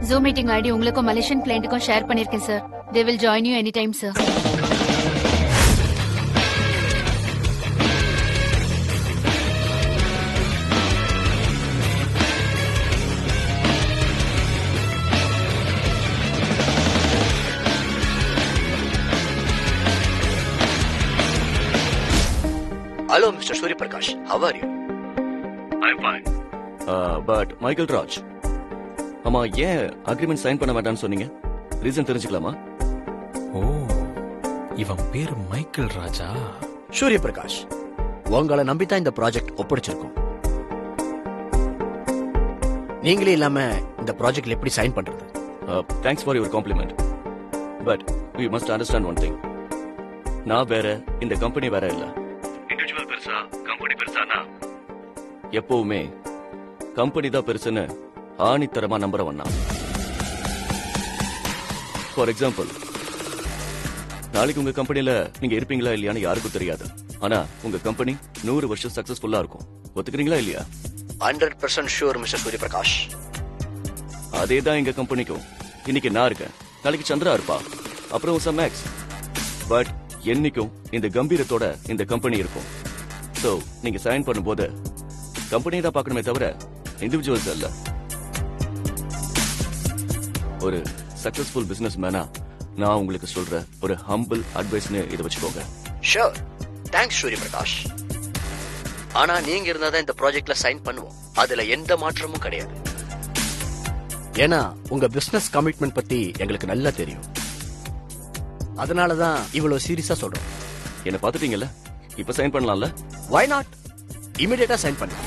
Zoom meeting ID உங்களுக்கும் Malaysian கிளையண்ட்டுக்கும் share பண்ணிருக்கேன் sir. They will join you any time sir. Hello, Mr. Surya Prakash. How are you? I'm fine. But Michael Raj, ஆமா ஏன் agreement sign பண்ண வேண்டாம்னு சொன்னீங்க? Reason தெரிஞ்சுக்கலாமா? ஓ, இவன் பேரு மைக்கேல் ராஜா. சூரிய பிரகாஷ், உங்களை நம்பித்தான் இந்த ப்ராஜெக்ட் ஒப்படைச்சிருக்கோம். நீங்களே இல்லாம இந்த ப்ராஜெக்ட்ல எப்படி சைன் பண்றது? Thanks for your compliment. But you must understand one thing. நான் வேற, இந்த கம்பெனி வேற இல்ல. இண்டிவிஜுவல் பெருசா, கம்பெனி பெருசானா எப்பவுமே கம்பெனி தான் பெருசுன்னு ஆணித்தரமா நம்புறவன் நான். ஃபார் எக்ஸாம்பிள், நாளைக்கு உங்க கம்பெனில நீங்க இருப்பீங்களா இல்லையான்னு யாருக்கும் தெரியாது. ஆனா உங்க கம்பெனி 100 வருஷம் சக்சஸ்ஃபுல்லா இருக்கும். ஒத்துக்கிறீங்களா இல்லையா? 100% ஷூர் மிஸ்டர் சூரிய பிரகாஷ். அதேதான் எங்க கம்பெனிக்கும். இன்னைக்கு நான் இருக்கேன், நாளைக்கு சந்திரா இருப்பா, அப்புறம் சம் மேக்ஸ். பட் என்னைக்கும் இந்த கம்பீரத்தோட இந்த கம்பெனி இருக்கும். சோ நீங்க சைன் பண்ணும்போது கம்பெனியை தான் பார்க்கணுமே தவிர இண்டிவிஜுவல்ஸ் அல்ல. ஒரு சக்சஸ்ஃபுல் பிசினஸ் மேனா நான் உங்களுக்கு சொல்ற ஒரு ஹம்பிள் அட்வைஸ்னு இதை வச்சுக்கோங்க. Sure, thanks Surya Prakash. ஆனா நீங்க இருந்தாதான் இந்த ப்ராஜெக்ட்ல சைன் பண்ணுவோம். அதுல எந்த மாற்றமும் கிடையாது. ஏன்னா உங்க பிசினஸ் கமிட்மெண்ட் பத்தி எங்களுக்கு நல்லா தெரியும். அதனாலதான் இவ்வளவு சீரியஸா சொல்றோம். என்ன பாத்துட்டீங்கல்ல, இப்ப சைன் பண்ணலாம்ல? Why not? இமிடியேட்டா சைன் பண்ணலாம்.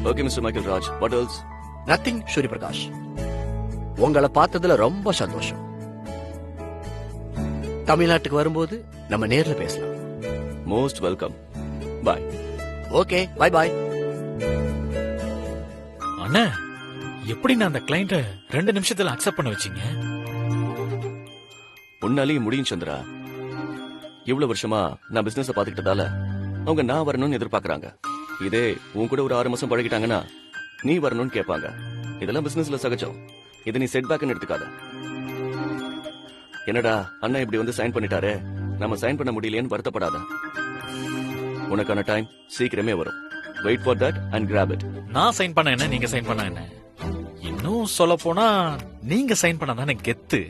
Okay mister Michael Raj, what else? Nothing Surya Prakash. உங்களை பார்த்ததுல ரொம்ப சந்தோஷம். தமிழ்நாட்டுக்கு வரும்போது நம்ம நேர்ல பேசலாம். Most welcome. Bye. Okay, bye bye. அண்ணா, எப்படி நான் அந்த கிளையண்ட 2 நிமிஷத்துல அக்செப்ட் பண்ண வச்சீங்க? உன்னாலேயே முடியும் சந்திரா. இவ்வளவு வருஷமா நான் பிசினஸ் பாத்துக்கிட்டதால அவங்க நான் வரணும்னு எதிர்பார்க்கறாங்க. இதே உன் கூட ஒரு 6 மாசம் பழகிட்டாங்கன்னா நீ வரணும்னு கேட்பாங்க. இதெல்லாம் பிசினஸ்ல சகஜம். இதை நீ செட் பேக்னு எடுத்துக்காத. என்னடா அண்ணா இப்படி வந்து சைன் பண்ணிட்டாரு, நம்ம சைன் பண்ண முடியலையேன்னு வருத்தப்படாத. உனக்கான டைம் சீக்கிரமே வரும். Wait for that and grab it. நான் சைன் பண்ண என்ன, நீங்க சைன் பண்ண என்ன? இன்னும் சொல்ல போனா நீங்க சைன் பண்ண தானே கெத்து.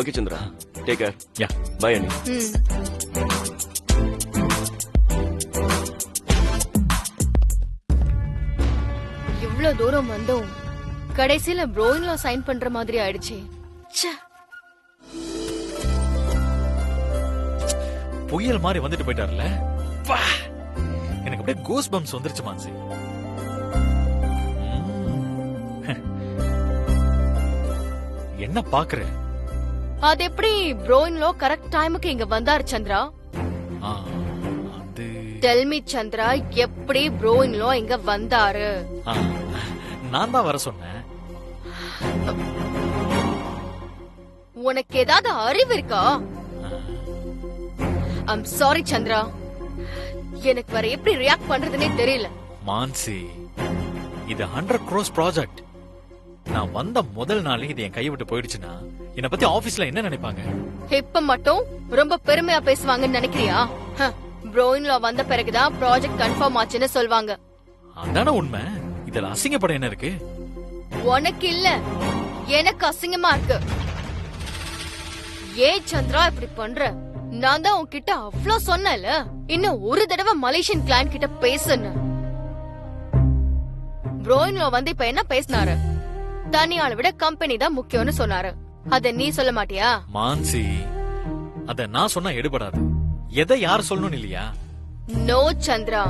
Okay Chandra, take care. Yeah, bye அண்ணி. இவ்வளவு தூரம் வந்தோம், கடைசியில ப்ரோயின்ல சைன் பண்ற மாதிரி ஆயிடுச்சு. ச்சே. புயல் மாதிரி வந்துட்டு போயிட்டார்ல. வா, எனக்கு அப்படியே கோஸ் பம்ப்ஸ் வந்துருச்சு மான்சி. என்ன பாக்குற? அது எப்படி ப்ரோயின்ல கரெக்ட் டைமுக்கு இங்க வந்தாரு சந்திரா? அது டெல் மீ சந்திரா, எப்படி ப்ரோயின்ல இங்க வந்தாரு? நான் தான் வர சொன்னேன். உனக்கு ஏதாவது அறிவு இருக்கா? ஐம் சாரி சந்திரா, எனக்கு வேற எப்படி ரியாக்ட் பண்றதுன்னே தெரியல. மான்சி, இது 100 crores ப்ராஜெக்ட். நான் வந்த முதல் நாளே இது என் கையை விட்டு போயிடுச்சுன்னா என்ன பத்தி ஆபீஸ்ல என்ன நினைப்பாங்க? இப்ப மட்டும் ரொம்ப பெருமையா பேசுவாங்கன்னு நினைக்கிறியா? ப்ரோயின்ல வந்த பிறகுதான் ப்ராஜெக்ட் கன்ஃபார்ம் ஆச்சுன்னு சொல்வாங்க. அதான உண்மை. இதுல அசிங்கப்பட என்ன இருக்கு? உனக்கு இல்ல, எனக்கு அசிங்கமா இருக்கு. ஏன் சந்திரா இப்படி பண்ற? நான் தான் உன்கிட்ட அவ்ளோ சொன்னல, இன்னும் ஒரு தடவை மலேசியன் கிளையண்ட் கிட்ட பேசுன்னு. ப்ரோயின்ல வந்து இப்ப என்ன பேசினாரு? தனியாளை விட கம்பெனி தான் முக்கியம்னு சொன்னாரு. அத நீ சொல்ல மாட்டியா? மான்சி, அத நான் சொன்னா எடுபடாது. எதை யார் சொல்லணும் இல்லையா? நோ சந்திரா,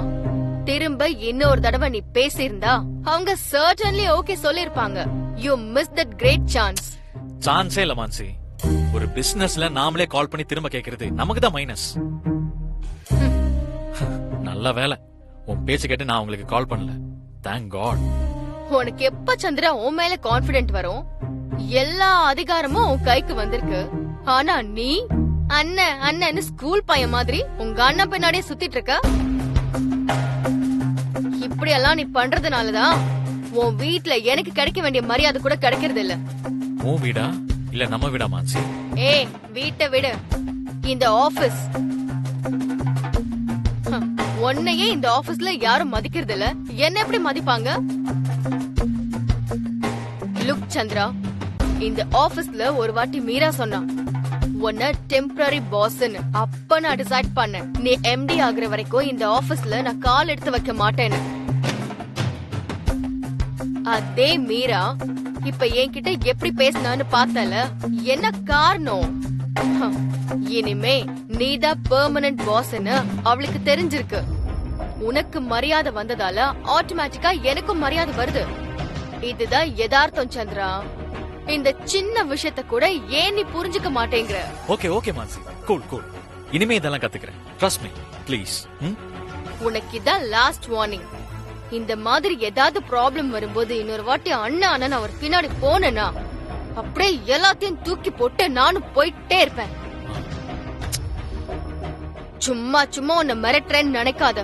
திரும்ப இன்னொரு தடவை நீ பேசியிருந்தா அவங்க சர்டன்லி ஓகே சொல்லிருப்பாங்க. You miss that great chance. சான்ஸே இல்ல மான்சி. ஒரு பிசினஸ்ல நாமளே கால் பண்ணி திரும்ப கேக்குறது நமக்கு தான் மைனஸ். நல்ல வேலை உன் பேச்சு கேட்டு நான் உங்களுக்கு கால் பண்ணல. Thank God. உனக்கு எப்ப சந்திரா உன் மேல கான்பிடென்ட் வரும்? எல்லா அதிகாரமும் உன் கைக்கு வந்திருக்கு. ஆனா நீ அண்ணன் அண்ணன்னு ஸ்கூல் பையன் மாதிரி உங்க அண்ணன் பின்னாடியே சுத்திட்டு இருக்க. இப்படி எல்லாம் நீ பண்றதுனாலதான் உன் வீட்ல எனக்கு கிடைக்க வேண்டிய மரியாதை கூட கிடைக்கிறது இல்ல. உன் வீடா இல்ல நம்ம வீடா மான்சி? ஏய், வீட்டை விடு, இந்த ஆபீஸ். உன்னையே இந்த ஆபீஸ்ல யாரும் மதிக்கிறது இல்ல, என்ன எப்படி மதிப்பாங்க? லுக் சந்திரா, இந்த ஆபீஸ்ல ஒரு வாட்டி மீரா சொன்னா உன்ன டெம்பரரி பாஸ்ன்னு. அப்ப நான் டிசைட் பண்ணேன் நீ எம்டி ஆகுற வரைக்கும் இந்த ஆபீஸ்ல நான் கால் எடுத்து வைக்க மாட்டேன்னு. அதே மீரா இப்ப என்கிட்ட எப்படி பேசினான்னு பார்த்தல, என்ன காரணம்? இனிமே நீதான் பெர்மனன்ட் பாஸ்ன்னு அவளுக்கு தெரிஞ்சிருக்கு. உனக்கு மரியாதை வந்ததால ஆட்டோமேட்டிக்கா எனக்கும் மரியாதை வருது. இதுதான் யதார்த்தம் சந்திரா. இந்த சின்ன விஷயத்த கூட ஏன் நீ புரிஞ்சுக்க மாட்டேங்கிற? Okay okay Mansi, cool cool. இனிமே இதெல்லாம் கத்துக்கிறேன். Trust me please. உனக்கு இதான் லாஸ்ட் வார்னிங். இந்த மாதிரி ஏதாவது ப்ராப்ளம் வரும்போது இன்னொரு வாட்டி அண்ணன் அவர் பின்னாடி போனேன்னா அப்படியே எல்லாத்தையும் தூக்கி போட்டு நானும் போயிட்டே இருப்பேன். சும்மா சும்மா உன்னை மிரட்டுறேன்னு நினைக்காத.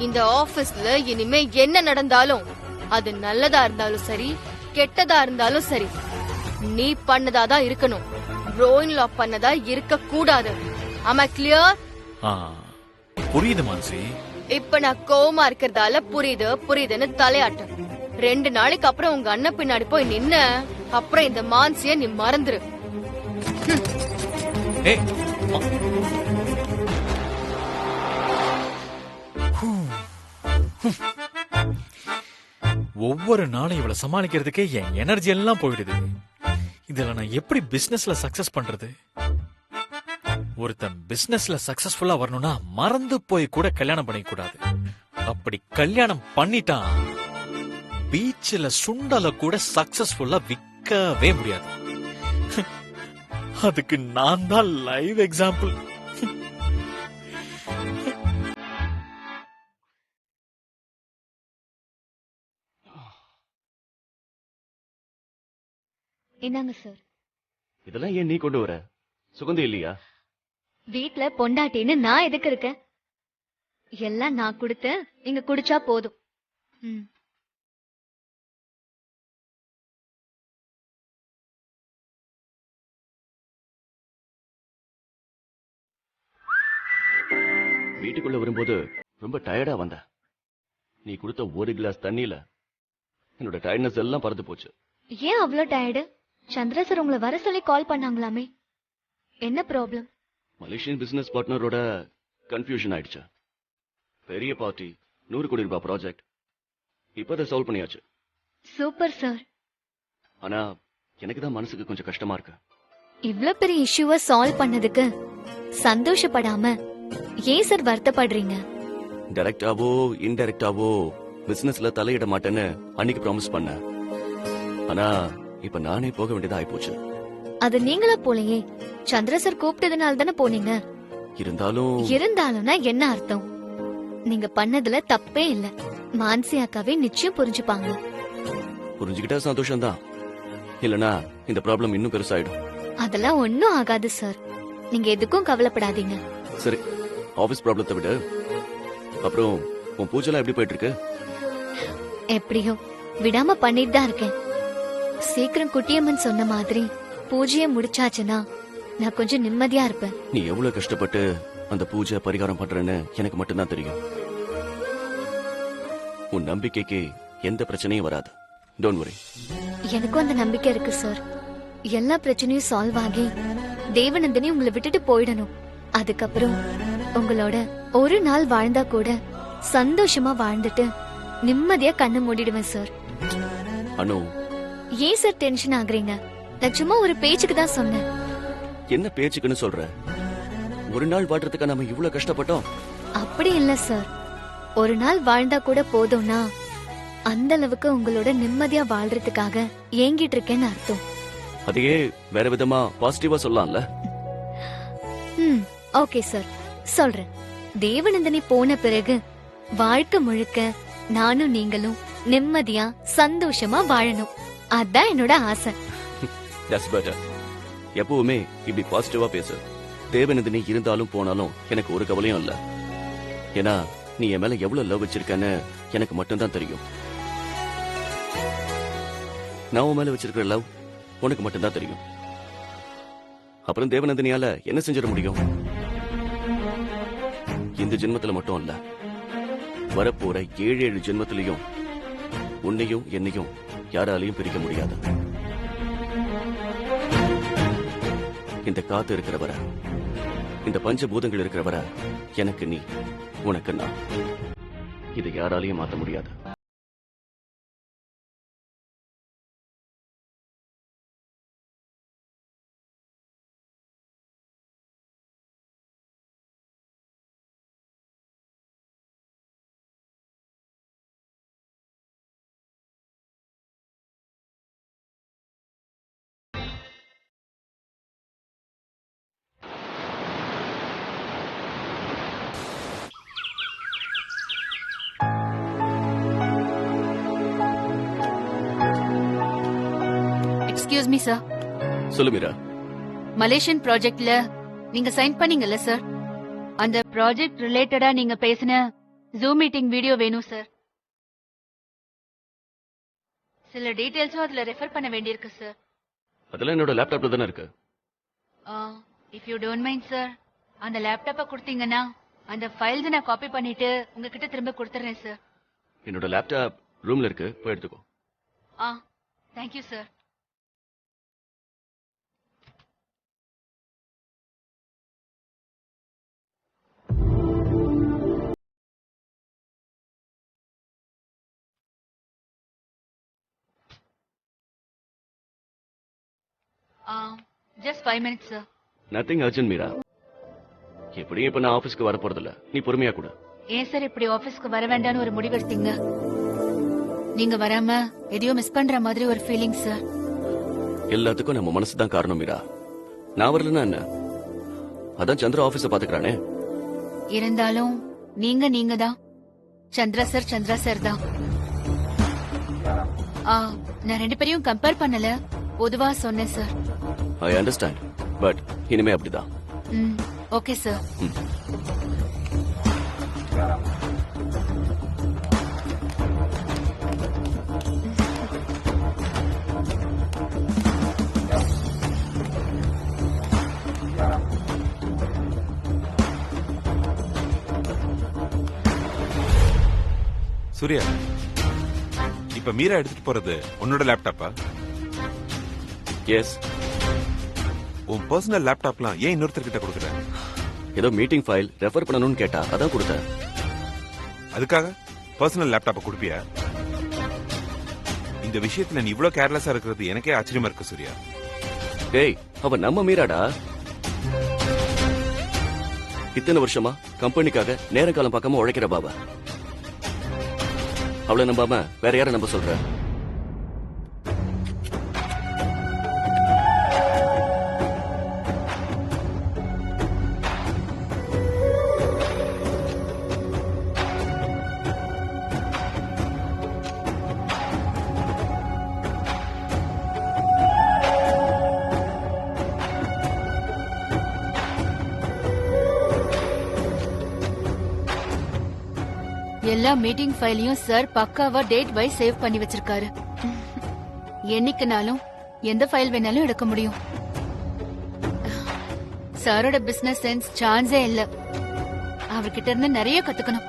இந்த ஆபீஸ்ல இனிமே என்ன நடந்தாலும் அது நல்லதா இருந்தாலும் சரி கெட்டதா இருந்தாலும் சரி நீ பண்ணதாதான் இருக்கணும். ப்ரோயின் லா பண்ணதா இருக்க கூடாது. ஆமா, கிளியர்? புரியுது மான்சி. இப்ப நான் கோவமா இருக்கிறதால புரியுது புரியுதுன்னு தலையாட்டு. 2 நாளைக்கு அப்புறம் உங்க அண்ணன் பின்னாடி போய் நின்ன அப்புறம் இந்த மான்சிய நீ மறந்துரு. ஏய், ஒவ்வொரு நாளும் இவளை சமாளிக்கிறதுக்கே என் எனர்ஜி எல்லாம் போயிடுது. இதுல நான் எப்படி பிசினஸ்ல சக்சஸ் பண்றது? ஒருத்தன் பிசினஸ்ல சக்சஸ்ஃபுல்லா வரணும்னா மறந்து போய் கூட கல்யாணம் பண்ணிக்க கூடாது. அப்படி கல்யாணம் பண்ணிட்டான் பீச்ல சுண்டல கூட சக்சஸ்ஃபுல்லா விற்கவே முடியாது. அதுக்கு நான் தான் லைவ் எக்ஸாம்பிள். என்னங்க சார்? இதெல்லாம் ஏன் நீ கொண்டு வர? சுகந்தி இல்லையா? வீட்ல பொண்டாட்டின்னு நான் எதுக்கு இருக்கேன்? எல்லாம் நான் கொடுத்து நீங்க குடிச்சா போதும். வீட்டுக்குள்ள வரும்போது ரொம்ப டயர்டா வந்த. நீ கொடுத்த ஒரு கிளாஸ் தண்ணியில என்னோட டயர்ட்னஸ் எல்லாம் பறந்து போச்சு. ஏன் அவ்வளவு டயர்டு? சந்திரா சார் உங்களை வர சொல்லி கால் பண்ணாங்களாமே, என்ன ப்ராப்ளம்? மலேசியன் பிசினஸ் பார்ட்னரோட கன்ஃபியூஷன் ஆயிடுச்சு. பெரிய பார்ட்டி, 100 கோடி ரூபாய் ப்ராஜெக்ட். இப்ப அதை சால்வ் பண்ணியாச்சு. Super sir. ஆனா எனக்கு தான் மனசுக்கு கொஞ்சம் கஷ்டமா இருக்கு. இவ்ளோ பெரிய இஷ்யூவை சால்வ் பண்ணதுக்கு சந்தோஷப்படாம ஏன் சார் வருத்தப்படுறீங்க? டைரக்டாவோ இன்டைரக்டாவோ பிசினஸ்ல தலையிட மாட்டேன்னு அன்னைக்கு ப்ராமிஸ் பண்ண. ஆனா இப்ப நானே போக வேண்டியதா ஆயிப்போச்சு. அது நீங்களா போலயே, சந்திர சார் கூப்பிட்டதுனால தானே போனீங்க. இருந்தாலும்னா என்ன அர்த்தம்? நீங்க பண்ணதுல தப்பே இல்ல. மான்சி அக்காவே நிச்சயம் புரிஞ்சுப்பாங்க. புரிஞ்சுக்கிட்டா சந்தோஷம்தான். இல்லனா இந்த ப்ராப்ளம் இன்னும் பெருசாயிடும். அதெல்லாம் ஒண்ணும் ஆகாது சார், நீங்க எதுக்கும் கவலைப்படாதீங்க. சரி, ஆபீஸ் ப்ராப்ளத்தை விட அப்புறம் உன் பூஜைலாம் எப்படி போயிட்டு இருக்கு? எப்படியோ விடாம பண்ணிட்டு தான் இருக்கேன். சீக்கிரம் குட்டியம்மன் சொன்ன மாதிரி பூஜையை முடிச்சாச்சுன்னா நான் கொஞ்சம் நிம்மதியா இருப்பேன். நீ எவ்வளவு கஷ்டப்பட்டு அந்த பூஜை பரிகாரம் பண்றேன்னு எனக்கு மட்டும்தான் தெரியும். உன் நம்பிக்கைக்கு எந்த பிரச்சனையும் வராது. Don't worry. எனக்கும் அந்த நம்பிக்கை இருக்கு சார். எல்லா பிரச்சனையும் சால்வ் ஆகி தேவநந்தினி உங்களை விட்டுட்டு போயிடணும். அதுக்கப்புறம் உங்களோட ஒரு நாள் வாழ்ந்தா கூட சந்தோஷமா வாழ்ந்துட்டு நிம்மதியா கண்ணு மூடிடுவேன் சார். அனு, ஏன் சார் டென்ஷன் ஆகுறீங்க? நான் சும்மா ஒரு பேச்சுக்கு தான் சொன்னேன். என்ன பேச்சுக்குன்னு சொல்ற? ஒரு நாள் வாழ்றதுக்கு நம்ம இவ்வளவு கஷ்டப்பட்டோம். அப்படி இல்ல சார், ஒரு நாள் வாழ்ந்தா கூட போதும்னா அந்த அளவுக்கு உங்களோட நிம்மதியா வாழ்றதுக்காக ஏங்கிட்டு இருக்கேன்னு அர்த்தம். அதையே வேற விதமா பாசிட்டிவா சொல்லலாம்ல? ஓகே சார், சொல்றேன். தேவநந்தினி போன பிறகு வாழ்க்கை முழுக்க நானும் நீங்களும் நிம்மதியா சந்தோஷமா வாழணும். அதான் என்னோட ஆசை. That's better. எப்பவுமே இப்படி பாசிட்டிவா பேசு. தேவநந்தினி இருந்தாலும் போனாலும் எனக்கு ஒரு கவலையும் இல்ல. ஏன்னா நீ என் மேல எவ்வளவு லவ் வச்சிருக்கன்னு எனக்கு மட்டும்தான் தெரியும். நான் உன் மேல வச்சிருக்கிற லவ் உனக்கு மட்டும்தான் தெரியும். அப்புறம் தேவநந்தினியால என்ன செஞ்சிட முடியும்? இந்த ஜென்மத்துல மட்டும் இல்ல, வரப்போற 7 ஜென்மத்திலையும் உன்னையும் என்னையும் யாராலையும் பிரிக்க முடியாது. இந்த காத்து இருக்கிறவரை, இந்த பஞ்சபூதங்கள் இருக்கிறவரை, எனக்கு நீ, உனக்கு நான், இதை யாராலையும் மாத்த முடியாது. Excuse me sir. சொல்லு மீரா. மலேசியன் ப்ராஜெக்ட்ல நீங்க சைன் பண்ணீங்கல்ல சார், அந்த ப்ராஜெக்ட் ரிலேட்டடா நீங்க பேசின ஜூம் மீட்டிங் வீடியோ வேணும் சார். சில டீடைல்ஸும் அதுல ரெஃபர் பண்ண வேண்டியிருக்கு சார். அதெல்லாம் என்னோட லேப்டாப்ல தானே இருக்கு. If you don't mind sir, அந்த லேப்டாப்பை கொடுத்தீங்கன்னா அந்த ஃபைல்ஸ் நான் காப்பி பண்ணிட்டு உங்ககிட்ட திரும்ப கொடுத்துறேன் சார். என்னோட லேப்டாப் ரூம்ல இருக்கு, போய் எடுத்துக்கோ. Thank you sir. Just 5 minutes sir. Nothing urgent Meera. எப்படியும் இப்ப நான் ஆபீஸ்க்கு வர போறதில்ல, நீ பொறுமையா கூட. ஏன் சார் இப்படி ஆபீஸ்க்கு வர வேண்டாம்னு ஒரு முடிவு எடுத்தீங்க? நீங்க வராம எதையோ மிஸ் பண்ற மாதிரி ஒரு ஃபீலிங் சார். எல்லாத்துக்கும் நம்ம மனசு தான் காரணம் மீரா. நான் வரலன்னா என்ன? அதான் சந்திரா ஆபீஸ பாத்துக்கிறானே. இருந்தாலும் நீங்க தான். சந்திரா சார் தான். நான் 2 பேரையும் கம்பேர் பண்ணல, பொதுவா சொன்னேன் சார். ஐ அண்டர்ஸ்டாண்ட், பட் இனிமே அப்படிதான். Okay sir. சூர்யா, இப்ப மீரா எடுத்துட்டு போறது உன்னோட லேப்டாப்பா? எஸ். உன் பர்சனல் லேப்டாப்லாம் ஏன் இன்னொருத்தர்கிட்ட கொடுக்குற? ஏதோ மீட்டிங் ஃபைல் ரெஃபர் பண்ணணும்னு கேட்டா அதான் கொடுத்தேன். அதுக்காக பர்சனல் லேப்டாப்பை கொடுப்பியா? இந்த விஷயத்துல நீ இவ்வளவு கேர்லெஸ்ஸா இருக்கிறது எனக்கே ஆச்சரியமா இருக்கு சூர்யா. டேய், அவ நம்ம மீராடா. இத்தனை வருஷமா கம்பெனிக்காக நேர காலம் பார்க்காம உழைக்கிற பாபா. அவளை நம்பாம வேற யாரை நம்ப சொல்ற? எல்லா மீட்டிங் ஃபைலையும் சார் பக்காவா டேட் வைஸ் சேவ் பண்ணி வச்சிருக்காரு. என்னைக்குனாலும் எந்த ஃபைல் வேணாலும் எடுக்க முடியும். சாரோட பிசினஸ் சென்ஸ் சான்ஸே இல்ல. அவர்கிட்ட இருந்து நிறைய கத்துக்கணும்.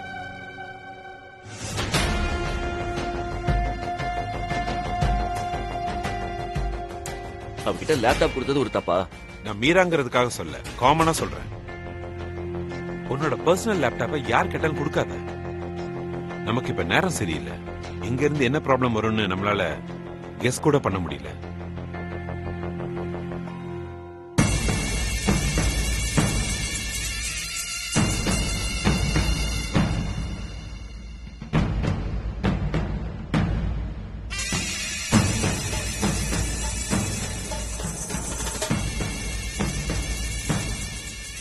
அவகிட்ட லேப்டாப் கொடுத்தது ஒரு தப்பா? நான் மீராங்கிறதுக்காக சொல்ல, காமனா சொல்றேன். உன்னோட பர்சனல் லேப்டாப்பை யார் கேட்டாலும் கொடுக்காத. நமக்கு இப்ப நேரம் சரியில்லை. எங்க இருந்து என்ன ப்ராப்ளம் வரும்னு நம்மளால கெஸ் கூட பண்ண முடியல.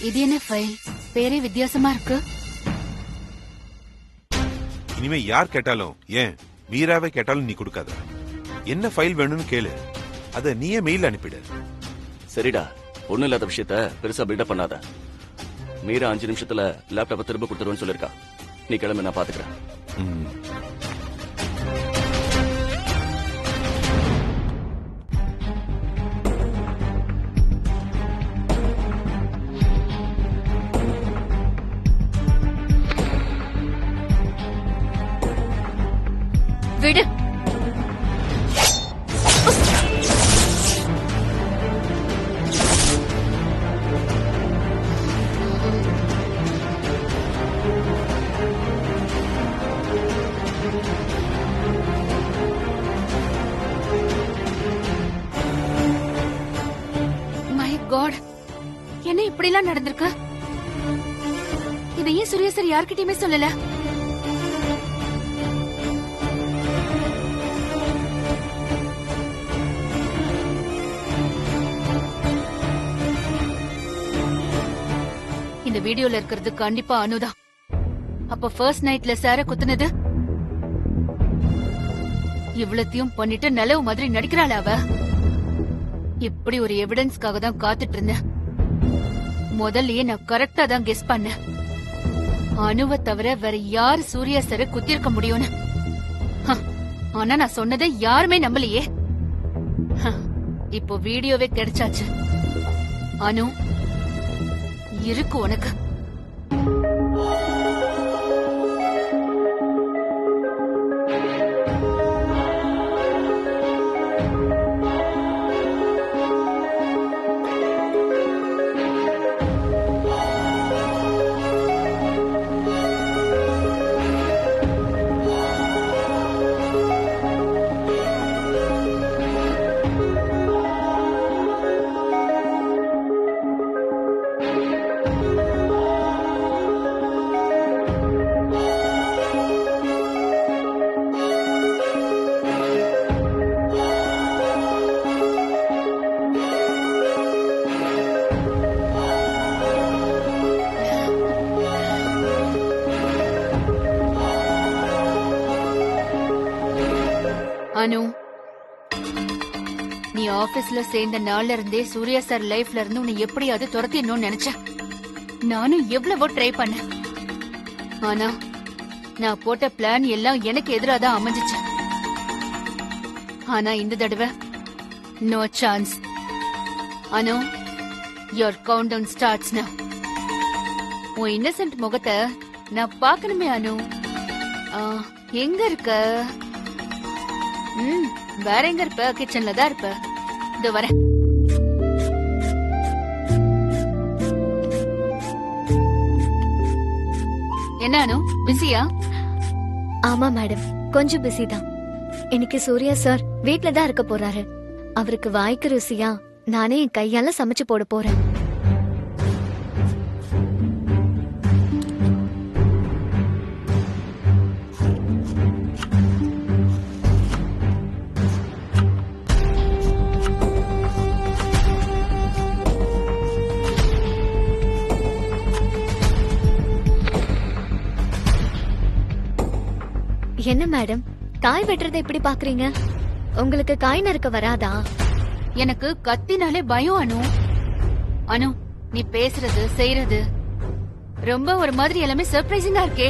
இது என்ன ஃபைல்? பேரே வித்தியாசமா இருக்கு. இனிமே யார் கேட்டாலும் ஏன் மீராவே கேட்டாலும் நீ கொடுக்காத. என்ன ஃபைல் வேணும்னு கேளு, அத நீயே மெயில் அனுப்பிடு. சரிடா, ஒண்ணும் இல்லாத விஷயத்த பெருசா பில்டப் பண்ணாத. மீரா 5 நிமிஷத்துல லேப்டாப்பை திரும்ப கொடுத்துருவேன்னு சொல்லிருக்கா. நீ கிளம்பி, நான் பாத்துக்கிறேன். ம். விடு. மை காட், என்ன இப்படி எல்லாம் நடந்திருக்கு? இதை ஏன் சூர்யா சார் யார்கிட்டயுமே சொல்லல? இந்த வீடியோல இருக்கிறது கண்டிப்பா அனுதான். அப்ப ஃபர்ஸ்ட் நைட்ல சார குத்துனது இவ்வளத்தையும் பண்ணிட்டு நிலவு மாதிரி நடிக்கிறாள் அவ. இப்படி ஒரு எவிடன்ஸ்க்காக தான் காத்துட்டு இருந்தேன். முதல்லயே நான் கரெக்டா தான் கெஸ் பண்ணேன். அனுவை தவிர வேற யாரு சூர்யா சார குத்திருக்க முடியும்னு. ஆனா நான் சொன்னதை யாருமே நம்பலையே. இப்போ வீடியோவே கிடைச்சாச்சு. அனு இருக்கு உனக்கு. அனு, நீ ஆபீஸ்ல சேர்ந்த நாள்ல இருந்தே சூர்யா சார் லைஃப்ல இருந்து உன்னை எப்படியாவது துரத்திடணும்னு நினைச்சேன். நானும் எவ்வளவோ ட்ரை பண்ணேன். ஆனா நான் போட்ட பிளான் எல்லாம் எனக்கு எதிராக தான் அமைஞ்சிச்சு. ஆனா இந்த தடவை no chance. Anu, your countdown starts now. உன் இன்னசென்ட் முகத்தை நான் பார்க்கணுமே அனு. எங்க இருக்க? வேற எங்க இருப்ப? கிச்சன்ல தான் இருப்ப. இதோ வரேன். என்ன அனு, பிஸியா? ஆமா மேடம், கொஞ்சம் பிஸி தான். இன்னைக்கு சூர்யா சார் வீட்ல தான் இருக்க போறாரு. அவருக்கு வாய்க்கு ருசியா நானே என் கையால சமைச்சு போட போறேன். என்ன மேடம், காய் வெட்டுறதை எப்படி பாக்குறீங்க? உங்களுக்கு காய் நறுக்க வராதா? எனக்கு கத்தினாலே பயம் அனு. அனு, நீ பேசுறது செய்யறது ரொம்ப ஒரு மாதிரி எல்லாமே சர்ப்ரைசிங்கா இருக்கே.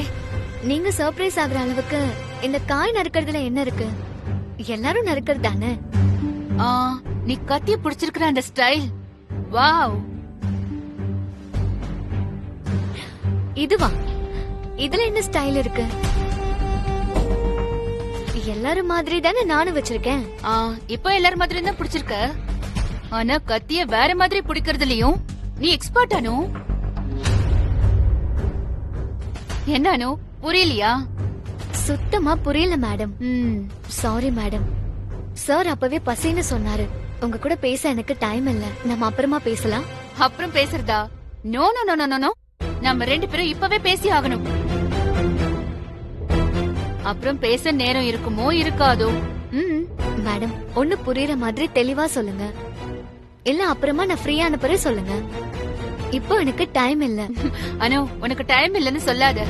நீங்க சர்ப்ரைஸ் ஆகுற அளவுக்கு இந்த காய் நறுக்கிறதுல என்ன இருக்கு? எல்லாரும் நறுக்கிறது தானே. நீ கத்திய பிடிச்சிருக்கிற அந்த ஸ்டைல், வாவ். இதுவா? இதுல என்ன ஸ்டைல் இருக்கு? எல்லாரும் மாதிரி தானே நானும் வச்சிருக்கேன். இப்போ எல்லாரும் மாதிரி தான் பிடிச்சிருக்க. ஆனா கத்திய வேற மாதிரி பிடிக்கிறதுலயும் நீ எக்ஸ்பர்ட் அனு. என்ன அனு, புரியலையா? சுத்தமா புரியல மேடம். Sorry madam. சார் அப்பவே பசின்னு சொன்னாரு. உங்க கூட பேச எனக்கு டைம் இல்ல. நம்ம அப்புறமா பேசலாம். அப்புறம் பேசுறதா? No no no no no. நம்ம 2 பேரும் இப்பவே பேசி ஆகணும். அப்புறம் பேச நேரம் இருக்குமோ இருக்காதோ? மேடம், ஒண்ணு புரியுற மாதிரி தெளிவா சொல்லுங்க. இல்ல அப்புறமா நான் ஃப்ரீயான பிறகு சொல்லுங்க. இப்போ எனக்கு டைம் இல்ல. அனு, உனக்கு டைம் இல்லன்னு சொல்லாத.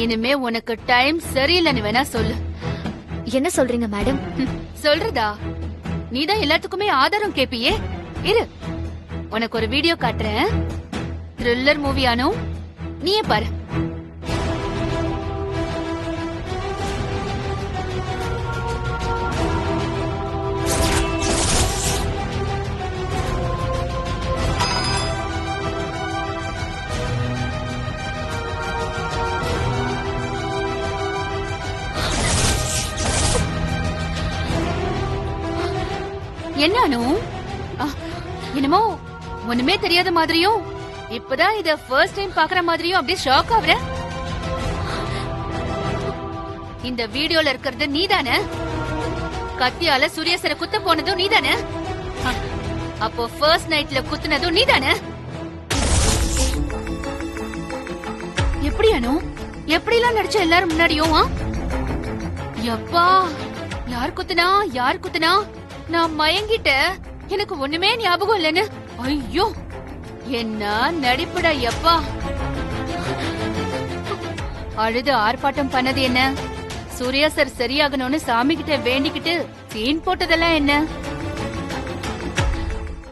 இனிமே உனக்கு டைம் சரியில்லைன்னு வேணா சொல்லு. என்ன சொல்றீங்க மேடம்? சொல்றதா? நீதான் எல்லாத்துக்குமே ஆதாரம் கேப்பியே. இரு, உனக்கு ஒரு வீடியோ காட்டுறேன். த்ரில்லர் மூவியானோ, நீயே பாரு. என்ன அனு? என்னமோ ஒண்ணுமே தெரியாத மாதிரியும், இப்பதான் இத ஃபர்ஸ்ட் டைம் பாக்குற மாதிரியும் அப்படியே ஷாக் ஆகுற. இந்த வீடியோல இருக்கிறது நீதானே? கத்தியால சூரியசர குத்த போனதும் நீதானே? அப்போ ஃபர்ஸ்ட் நைட்ல குத்துனதும் நீதானே? எப்படி அனு? எப்படிலாம் நடிச்ச எல்லாரும் முன்னாடியும்? எப்பா, யார் குத்துனா யார் குத்துனா? நான் மயங்கிட்ட, எனக்கு ஒண்ணுமே ஞாபகம் இல்லைன்னு. ஐயோ, என்ன நடிப்புடா எப்பா. அழுது ஆர்ப்பாட்டம் பண்ணது என்ன? சூர்யா சார் சரியாகணும்னு சாமி கிட்ட வேண்டிக்கிட்டு சீன் போட்டதெல்லாம் என்ன?